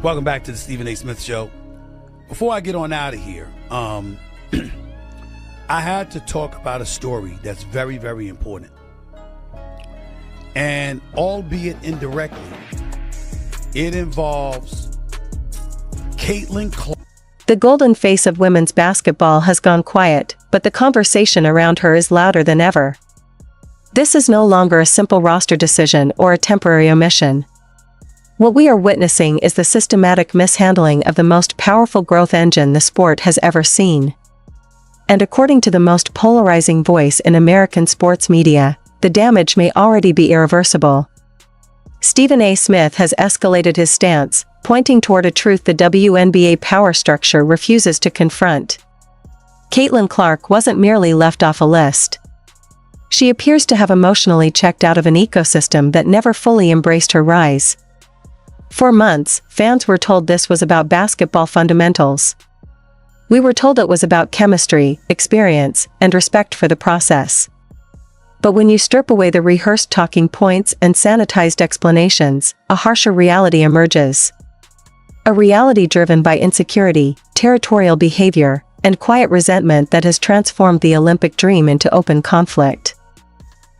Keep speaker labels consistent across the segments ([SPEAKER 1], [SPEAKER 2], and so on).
[SPEAKER 1] Welcome back to the Stephen A. Smith Show. Before I get on out of here, I had to talk about a story that's very, very important. And albeit indirectly, it involves Caitlin Clark.
[SPEAKER 2] The golden face of women's basketball has gone quiet, but the conversation around her is louder than ever. This is no longer a simple roster decision or a temporary omission. What we are witnessing is the systematic mishandling of the most powerful growth engine the sport has ever seen. And according to the most polarizing voice in American sports media, the damage may already be irreversible. Stephen A. Smith has escalated his stance, pointing toward a truth the WNBA power structure refuses to confront. Caitlin Clark wasn't merely left off a list. She appears to have emotionally checked out of an ecosystem that never fully embraced her rise. For months, fans were told this was about basketball fundamentals. We were told it was about chemistry, experience, and respect for the process. But when you strip away the rehearsed talking points and sanitized explanations, a harsher reality emerges. A reality driven by insecurity, territorial behavior, and quiet resentment that has transformed the Olympic dream into open conflict.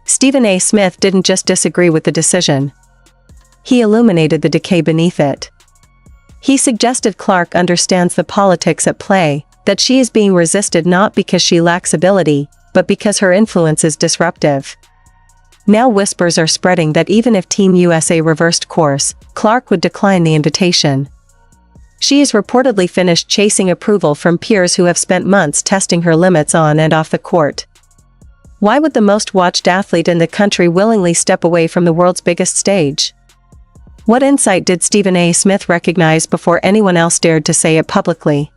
[SPEAKER 2] Stephen A. Smith didn't just disagree with the decision. He illuminated the decay beneath it. He suggested Clark understands the politics at play, that she is being resisted not because she lacks ability, but because her influence is disruptive. Now whispers are spreading that even if Team USA reversed course, Clark would decline the invitation. She is reportedly finished chasing approval from peers who have spent months testing her limits on and off the court. Why would the most watched athlete in the country willingly step away from the world's biggest stage? What insight did Stephen A. Smith recognize before anyone else dared to say it publicly?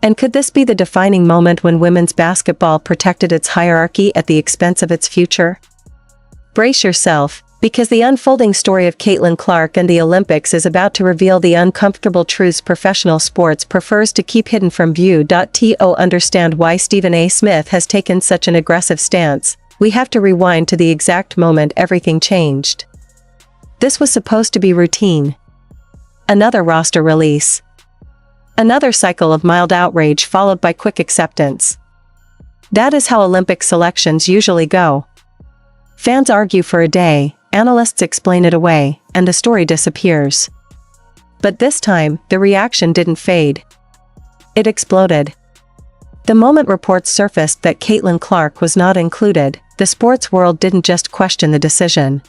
[SPEAKER 2] And could this be the defining moment when women's basketball protected its hierarchy at the expense of its future? Brace yourself, because the unfolding story of Caitlin Clark and the Olympics is about to reveal the uncomfortable truths professional sports prefers to keep hidden from view. To understand why Stephen A. Smith has taken such an aggressive stance, we have to rewind to the exact moment everything changed. This was supposed to be routine. Another roster release. Another cycle of mild outrage followed by quick acceptance. That is how Olympic selections usually go. Fans argue for a day, analysts explain it away, and the story disappears. But this time, the reaction didn't fade. It exploded. The moment reports surfaced that Caitlin Clark was not included, the sports world didn't just question the decision.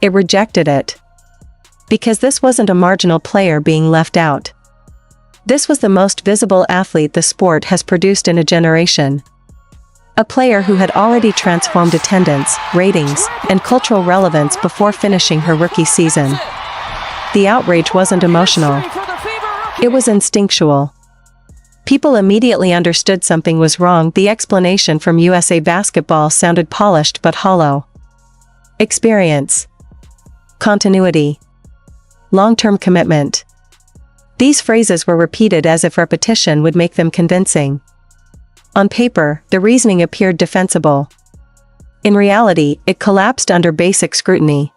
[SPEAKER 2] It rejected it. Because this wasn't a marginal player being left out. This was the most visible athlete the sport has produced in a generation. A player who had already transformed attendance, ratings, and cultural relevance before finishing her rookie season. The outrage wasn't emotional. It was instinctual. People immediately understood something was wrong. The explanation from USA Basketball sounded polished but hollow. Experience. Continuity. Long-term commitment. These phrases were repeated as if repetition would make them convincing. On paper, the reasoning appeared defensible. In reality, it collapsed under basic scrutiny.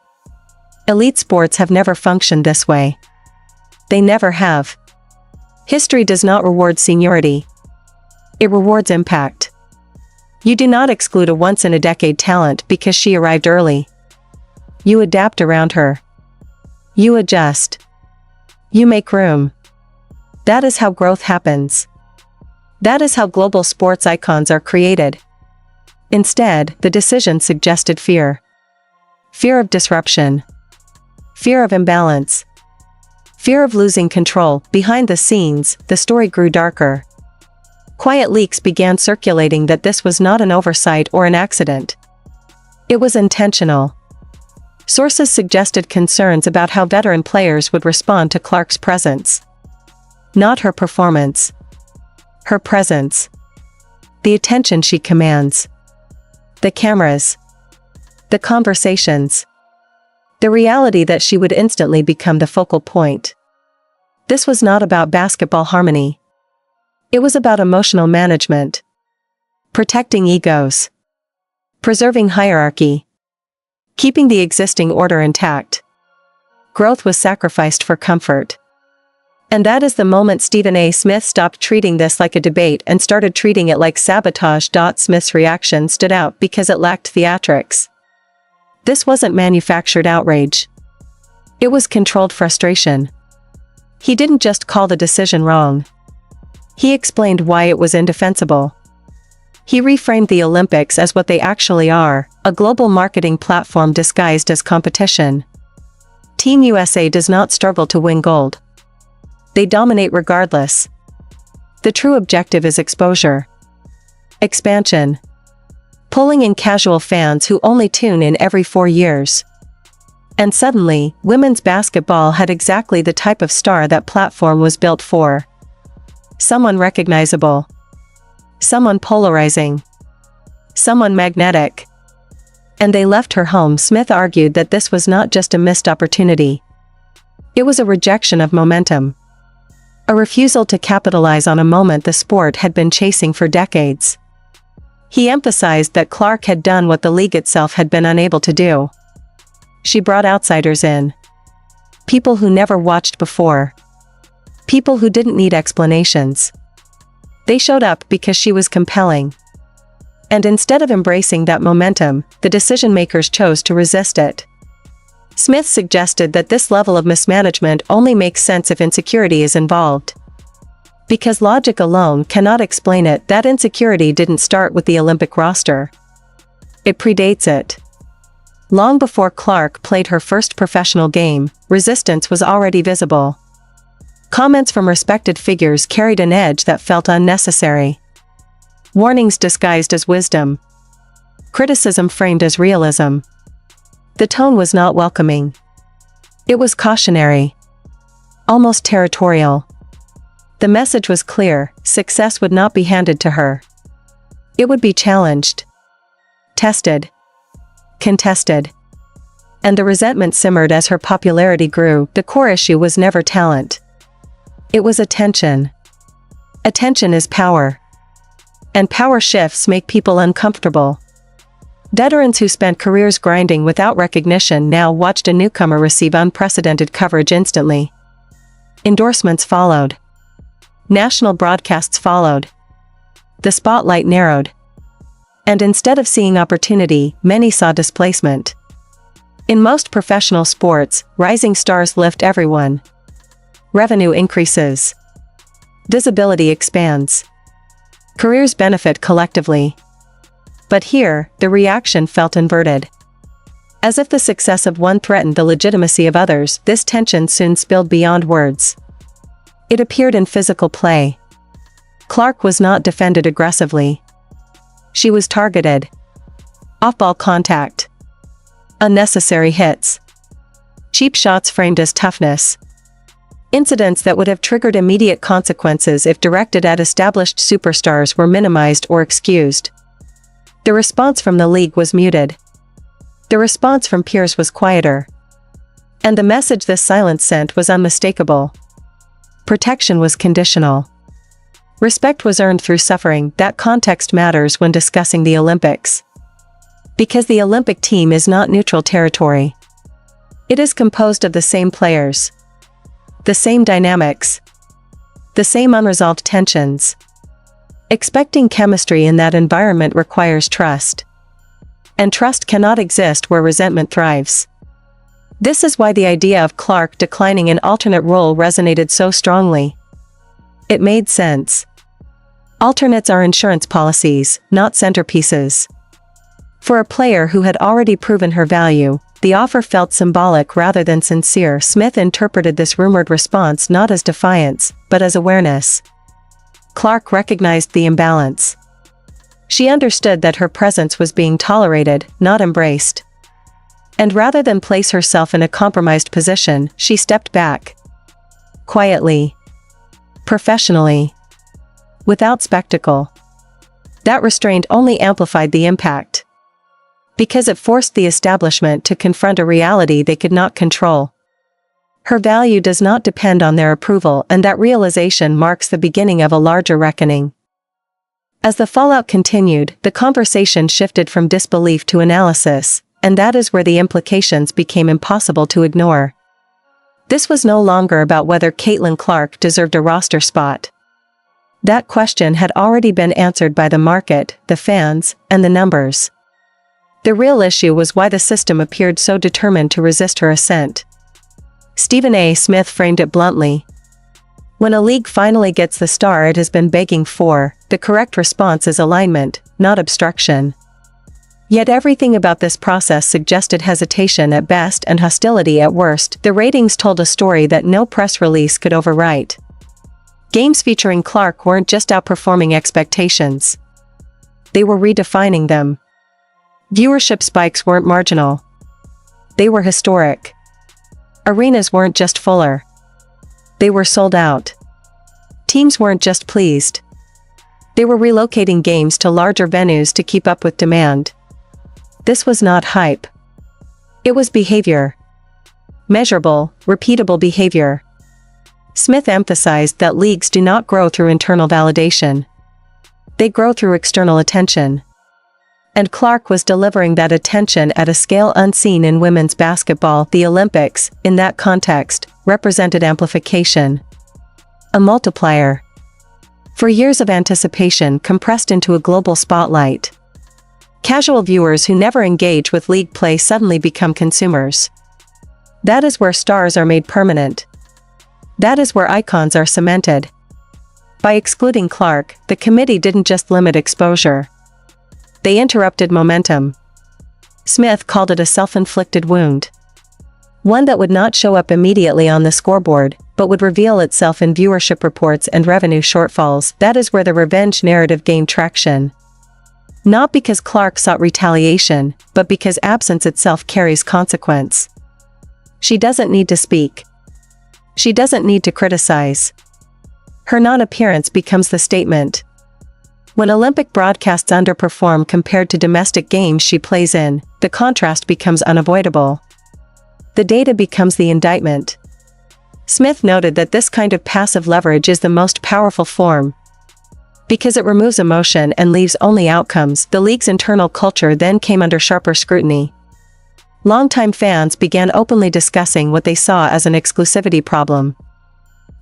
[SPEAKER 2] Elite sports have never functioned this way. They never have. History does not reward seniority. It rewards impact. You do not exclude a once-in-a-decade talent because she arrived early. You adapt around her. You adjust. You make room. That is how growth happens. That is how global sports icons are created. Instead, the decision suggested fear. Fear of disruption. Fear of imbalance. Fear of losing control. Behind the scenes, the story grew darker. Quiet leaks began circulating that this was not an oversight or an accident. It was intentional. Sources suggested concerns about how veteran players would respond to Clark's presence. Not her performance. Her presence. The attention she commands. The cameras. The conversations. The reality that she would instantly become the focal point. This was not about basketball harmony. It was about emotional management. Protecting egos. Preserving hierarchy. Keeping the existing order intact. Growth was sacrificed for comfort. And that is the moment Stephen A. Smith stopped treating this like a debate and started treating it like sabotage. Smith's reaction stood out because it lacked theatrics. This wasn't manufactured outrage. It was controlled frustration. He didn't just call the decision wrong. He explained why it was indefensible. He reframed the Olympics as what they actually are, a global marketing platform disguised as competition. Team USA does not struggle to win gold. They dominate regardless. The true objective is exposure. Expansion. Pulling in casual fans who only tune in every 4 years. And suddenly, women's basketball had exactly the type of star that platform was built for. Someone recognizable. Someone polarizing. Someone magnetic. And they left her home. Smith argued that this was not just a missed opportunity. It was a rejection of momentum. A refusal to capitalize on a moment the sport had been chasing for decades. He emphasized that Clark had done what the league itself had been unable to do. She brought outsiders in. People who never watched before. People who didn't need explanations. They showed up because she was compelling. And instead of embracing that momentum, the decision-makers chose to resist it. Smith suggested that this level of mismanagement only makes sense if insecurity is involved. Because logic alone cannot explain it, that insecurity didn't start with the Olympic roster. It predates it. Long before Clark played her first professional game, resistance was already visible. Comments from respected figures carried an edge that felt unnecessary. Warnings disguised as wisdom. Criticism framed as realism. The tone was not welcoming. It was cautionary. Almost territorial. The message was clear: success would not be handed to her. It would be challenged. Tested. Contested. And the resentment simmered as her popularity grew. The core issue was never talent. It was attention. Attention is power. And power shifts make people uncomfortable. Veterans who spent careers grinding without recognition now watched a newcomer receive unprecedented coverage instantly. Endorsements followed. National broadcasts followed. The spotlight narrowed. And instead of seeing opportunity, many saw displacement. In most professional sports, rising stars lift everyone. Revenue increases. Visibility expands. Careers benefit collectively. But here, the reaction felt inverted. As if the success of one threatened the legitimacy of others, this tension soon spilled beyond words. It appeared in physical play. Clark was not defended aggressively. She was targeted. Off-ball contact. Unnecessary hits. Cheap shots framed as toughness. Incidents that would have triggered immediate consequences if directed at established superstars were minimized or excused. The response from the league was muted. The response from peers was quieter. And the message this silence sent was unmistakable. Protection was conditional. Respect was earned through suffering. That context matters when discussing the Olympics. Because the Olympic team is not neutral territory. It is composed of the same players. The same dynamics. The same unresolved tensions. Expecting chemistry in that environment requires trust. And trust cannot exist where resentment thrives. This is why the idea of Clark declining an alternate role resonated so strongly. It made sense. Alternates are insurance policies, not centerpieces. For a player who had already proven her value, the offer felt symbolic rather than sincere. Smith interpreted this rumored response not as defiance, but as awareness. Clark recognized the imbalance. She understood that her presence was being tolerated, not embraced. And rather than place herself in a compromised position, she stepped back. Quietly. Professionally. Without spectacle. That restraint only amplified the impact. Because it forced the establishment to confront a reality they could not control. Her value does not depend on their approval, and that realization marks the beginning of a larger reckoning. As the fallout continued, the conversation shifted from disbelief to analysis, and that is where the implications became impossible to ignore. This was no longer about whether Caitlin Clark deserved a roster spot. That question had already been answered by the market, the fans, and the numbers. The real issue was why the system appeared so determined to resist her ascent. Stephen A. Smith framed it bluntly. When a league finally gets the star it has been begging for, the correct response is alignment, not obstruction. Yet everything about this process suggested hesitation at best and hostility at worst. The ratings told a story that no press release could overwrite. Games featuring Clark weren't just outperforming expectations. They were redefining them. Viewership spikes weren't marginal. They were historic. Arenas weren't just fuller. They were sold out. Teams weren't just pleased. They were relocating games to larger venues to keep up with demand. This was not hype. It was behavior. Measurable, repeatable behavior. Smith emphasized that leagues do not grow through internal validation. They grow through external attention. And Clark was delivering that attention at a scale unseen in women's basketball. The Olympics, in that context, represented amplification. A multiplier. For years of anticipation compressed into a global spotlight. Casual viewers who never engage with league play suddenly become consumers. That is where stars are made permanent. That is where icons are cemented. By excluding Clark, the committee didn't just limit exposure. They interrupted momentum. Smith called it a self-inflicted wound. One that would not show up immediately on the scoreboard, but would reveal itself in viewership reports and revenue shortfalls. That is where the revenge narrative gained traction. Not because Clark sought retaliation, but because absence itself carries consequence. She doesn't need to speak. She doesn't need to criticize. Her non-appearance becomes the statement. When Olympic broadcasts underperform compared to domestic games she plays in, the contrast becomes unavoidable. The data becomes the indictment. Smith noted that this kind of passive leverage is the most powerful form. Because it removes emotion and leaves only outcomes, the league's internal culture then came under sharper scrutiny. Longtime fans began openly discussing what they saw as an exclusivity problem.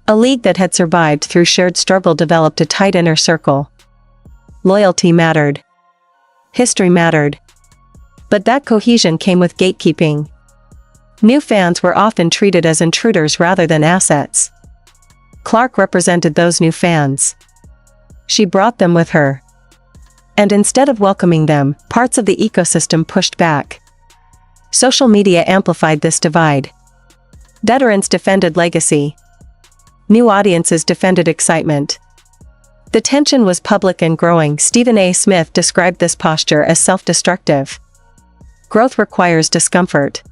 [SPEAKER 2] A league that had survived through shared struggle developed a tight inner circle. Loyalty mattered. History mattered. But that cohesion came with gatekeeping. New fans were often treated as intruders rather than assets. Clark represented those new fans. She brought them with her. And instead of welcoming them, parts of the ecosystem pushed back. Social media amplified this divide. Veterans defended legacy. New audiences defended excitement. The tension was public and growing. Stephen A. Smith described this posture as self-destructive. Growth requires discomfort.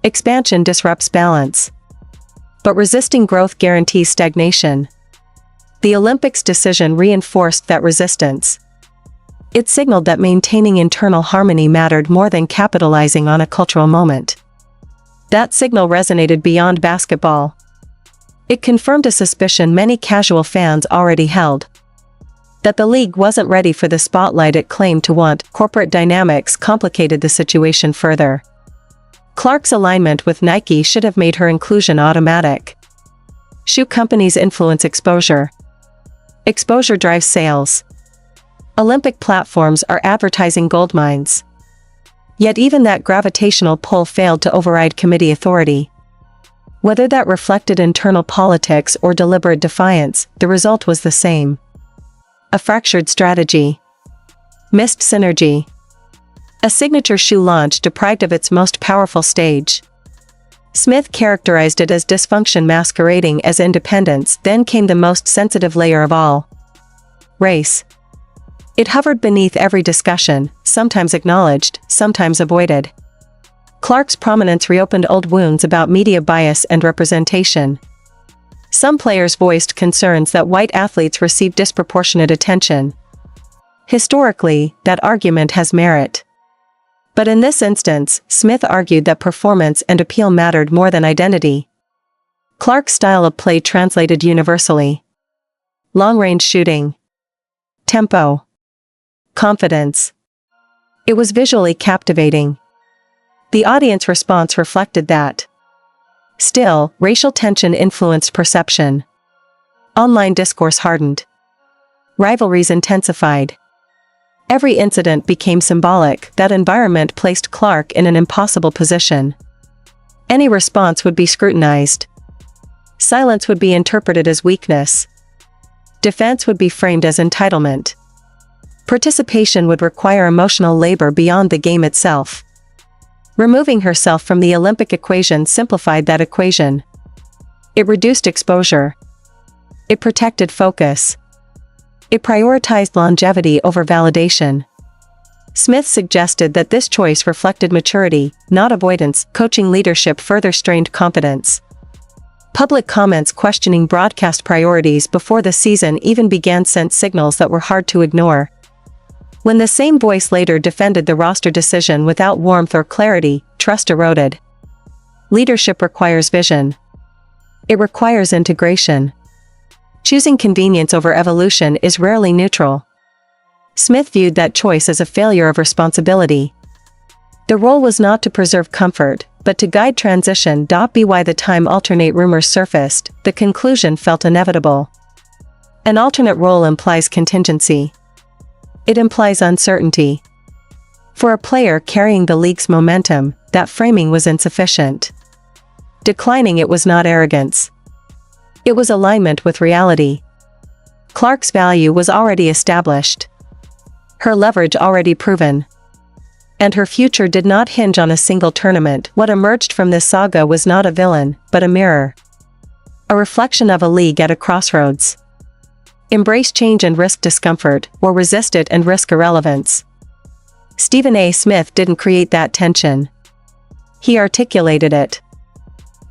[SPEAKER 2] Expansion disrupts balance. But resisting growth guarantees stagnation. The Olympics decision reinforced that resistance. It signaled that maintaining internal harmony mattered more than capitalizing on a cultural moment. That signal resonated beyond basketball. It confirmed a suspicion many casual fans already held. That the league wasn't ready for the spotlight it claimed to want. Corporate dynamics complicated the situation further. Clark's alignment with Nike should have made her inclusion automatic. Shoe companies influence exposure. Exposure drives sales. Olympic platforms are advertising goldmines. Yet even that gravitational pull failed to override committee authority. Whether that reflected internal politics or deliberate defiance, the result was the same. A fractured strategy. Missed synergy. A signature shoe launch deprived of its most powerful stage. Smith characterized it as dysfunction masquerading as independence. Then came the most sensitive layer of all. Race. It hovered beneath every discussion, sometimes acknowledged, sometimes avoided. Clark's prominence reopened old wounds about media bias and representation. Some players voiced concerns that white athletes receive disproportionate attention. Historically, that argument has merit. But in this instance, Smith argued that performance and appeal mattered more than identity. Clark's style of play translated universally. Long-range shooting. Tempo. Confidence. It was visually captivating. The audience response reflected that. Still, racial tension influenced perception. Online discourse hardened. Rivalries intensified. Every incident became symbolic. That environment placed Clark in an impossible position. Any response would be scrutinized. Silence would be interpreted as weakness. Defense would be framed as entitlement. Participation would require emotional labor beyond the game itself. Removing herself from the Olympic equation simplified that equation. It reduced exposure. It protected focus. It prioritized longevity over validation. Smith suggested that this choice reflected maturity, not avoidance. Coaching leadership further strained confidence. Public comments questioning broadcast priorities before the season even began sent signals that were hard to ignore. When the same voice later defended the roster decision without warmth or clarity, trust eroded. Leadership requires vision. It requires integration. Choosing convenience over evolution is rarely neutral. Smith viewed that choice as a failure of responsibility. The role was not to preserve comfort, but to guide transition. By the time alternate rumors surfaced, the conclusion felt inevitable. An alternate role implies contingency. It implies uncertainty. For a player carrying the league's momentum, that framing was insufficient. Declining it was not arrogance. It was alignment with reality. Clark's value was already established. Her leverage already proven. And her future did not hinge on a single tournament. What emerged from this saga was not a villain, but a mirror. A reflection of a league at a crossroads. Embrace change and risk discomfort, or resist it and risk irrelevance. Stephen A. Smith didn't create that tension. He articulated it.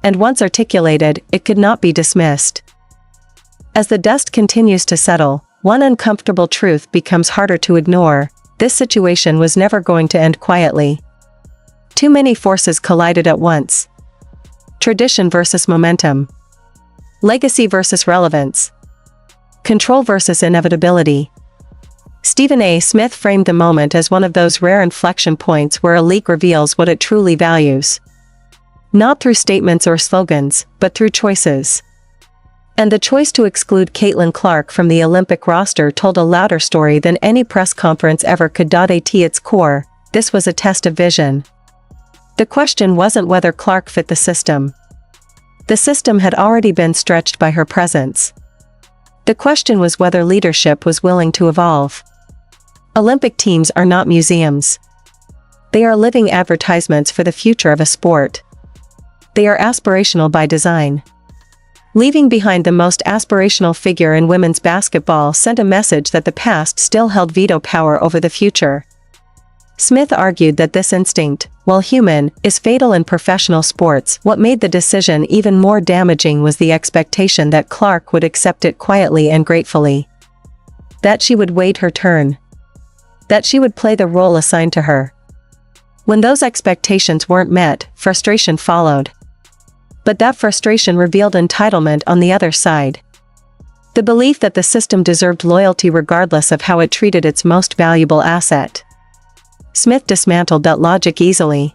[SPEAKER 2] And once articulated, it could not be dismissed. As the dust continues to settle, one uncomfortable truth becomes harder to ignore: this situation was never going to end quietly. Too many forces collided at once. Tradition versus momentum. Legacy versus relevance. Control versus inevitability. Stephen A. Smith framed the moment as one of those rare inflection points where a league reveals what it truly values. Not through statements or slogans, but through choices. And the choice to exclude Caitlin Clark from the Olympic roster told a louder story than any press conference ever could. At its core, this was a test of vision. The question wasn't whether Clark fit the system. The system had already been stretched by her presence. The question was whether leadership was willing to evolve. Olympic teams are not museums. They are living advertisements for the future of a sport. They are aspirational by design. Leaving behind the most aspirational figure in women's basketball sent a message that the past still held veto power over the future. Smith argued that this instinct, while human, is fatal in professional sports. What made the decision even more damaging was the expectation that Clark would accept it quietly and gratefully. That she would wait her turn. That she would play the role assigned to her. When those expectations weren't met, frustration followed. But that frustration revealed entitlement on the other side. The belief that the system deserved loyalty regardless of how it treated its most valuable asset. Smith dismantled that logic easily.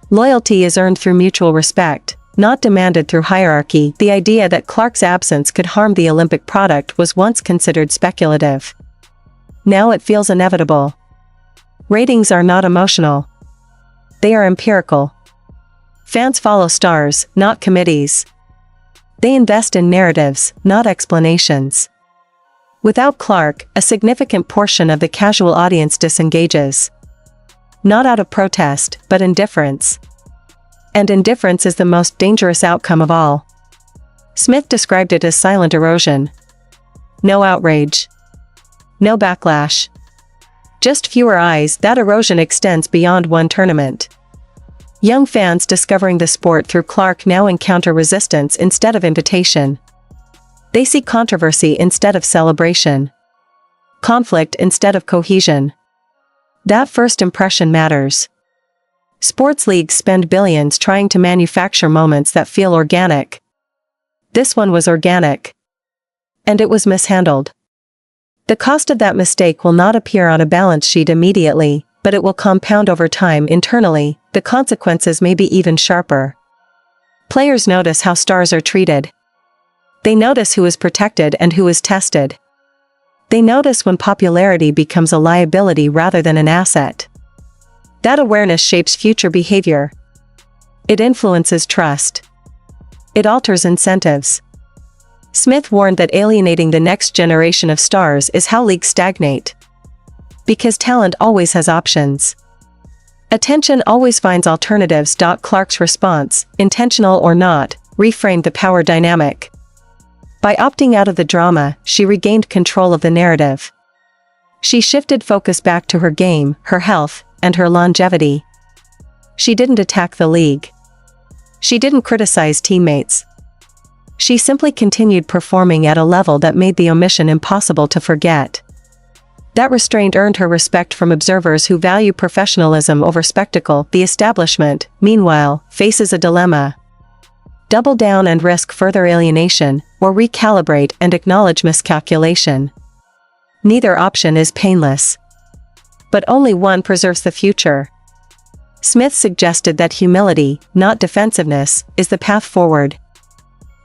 [SPEAKER 2] Loyalty is earned through mutual respect, not demanded through hierarchy. The idea that Clark's absence could harm the Olympic product was once considered speculative. Now it feels inevitable. Ratings are not emotional. They are empirical. Fans follow stars, not committees. They invest in narratives, not explanations. Without Clark, a significant portion of the casual audience disengages. Not out of protest, but indifference. And indifference is the most dangerous outcome of all. Smith described it as silent erosion. No outrage. No backlash. Just fewer eyes. That erosion extends beyond one tournament. Young fans discovering the sport through Clark now encounter resistance instead of invitation. They see controversy instead of celebration. Conflict instead of cohesion. That first impression matters. Sports leagues spend billions trying to manufacture moments that feel organic. This one was organic. And it was mishandled. The cost of that mistake will not appear on a balance sheet immediately, but it will compound over time internally. The consequences may be even sharper. Players notice how stars are treated. They notice who is protected and who is tested. They notice when popularity becomes a liability rather than an asset. That awareness shapes future behavior. It influences trust. It alters incentives. Smith warned that alienating the next generation of stars is how leagues stagnate. Because talent always has options. Attention always finds alternatives. Clark's response, intentional or not, reframed the power dynamic. By opting out of the drama, she regained control of the narrative. She shifted focus back to her game, her health, and her longevity. She didn't attack the league. She didn't criticize teammates. She simply continued performing at a level that made the omission impossible to forget. That restraint earned her respect from observers who value professionalism over spectacle. The establishment, meanwhile, faces a dilemma. Double down and risk further alienation, or recalibrate and acknowledge miscalculation. Neither option is painless. But only one preserves the future. Smith suggested that humility, not defensiveness, is the path forward.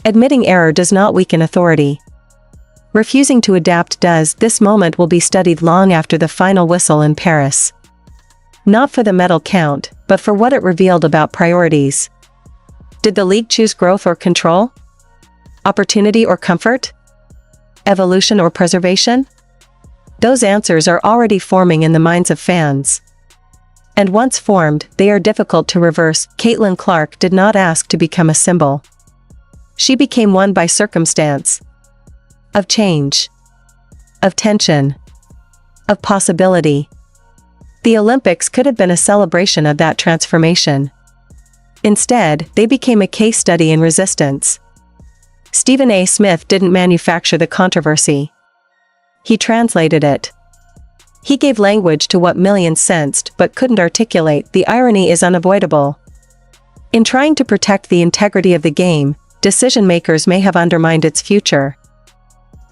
[SPEAKER 2] Admitting error does not weaken authority. Refusing to adapt does. This moment will be studied long after the final whistle in Paris. Not for the medal count, but for what it revealed about priorities. Did the league choose growth or control? Opportunity or comfort? Evolution or preservation? Those answers are already forming in the minds of fans. And once formed, they are difficult to reverse. Caitlin Clark did not ask to become a symbol. She became one by circumstance. Of change. Of tension. Of possibility. The Olympics could have been a celebration of that transformation. Instead, they became a case study in resistance. Stephen A. Smith didn't manufacture the controversy. He translated it. He gave language to what millions sensed but couldn't articulate. The irony is unavoidable. In trying to protect the integrity of the game, decision-makers may have undermined its future.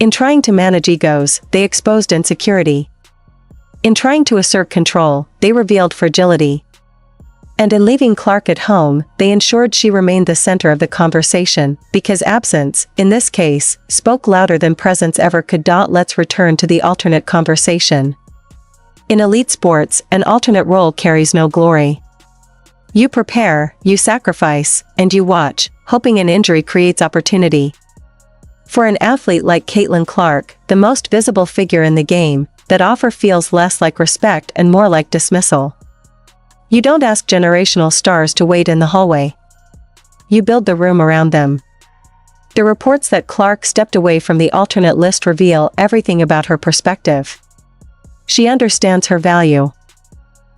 [SPEAKER 2] In trying to manage egos, they exposed insecurity. In trying to assert control, they revealed fragility. And in leaving Clark at home, they ensured she remained the center of the conversation, because absence, in this case, spoke louder than presence ever could. Let's return to the alternate conversation. In elite sports, an alternate role carries no glory. You prepare, you sacrifice, and you watch, hoping an injury creates opportunity. For an athlete like Caitlin Clark, the most visible figure in the game, that offer feels less like respect and more like dismissal. You don't ask generational stars to wait in the hallway. You build the room around them. The reports that Clark stepped away from the alternate list reveal everything about her perspective. She understands her value.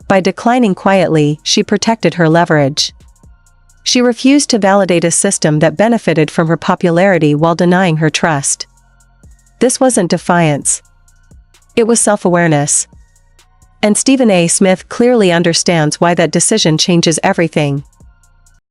[SPEAKER 2] By declining quietly, she protected her leverage. She refused to validate a system that benefited from her popularity while denying her trust. This wasn't defiance. It was self-awareness. And Stephen A. Smith clearly understands why that decision changes everything.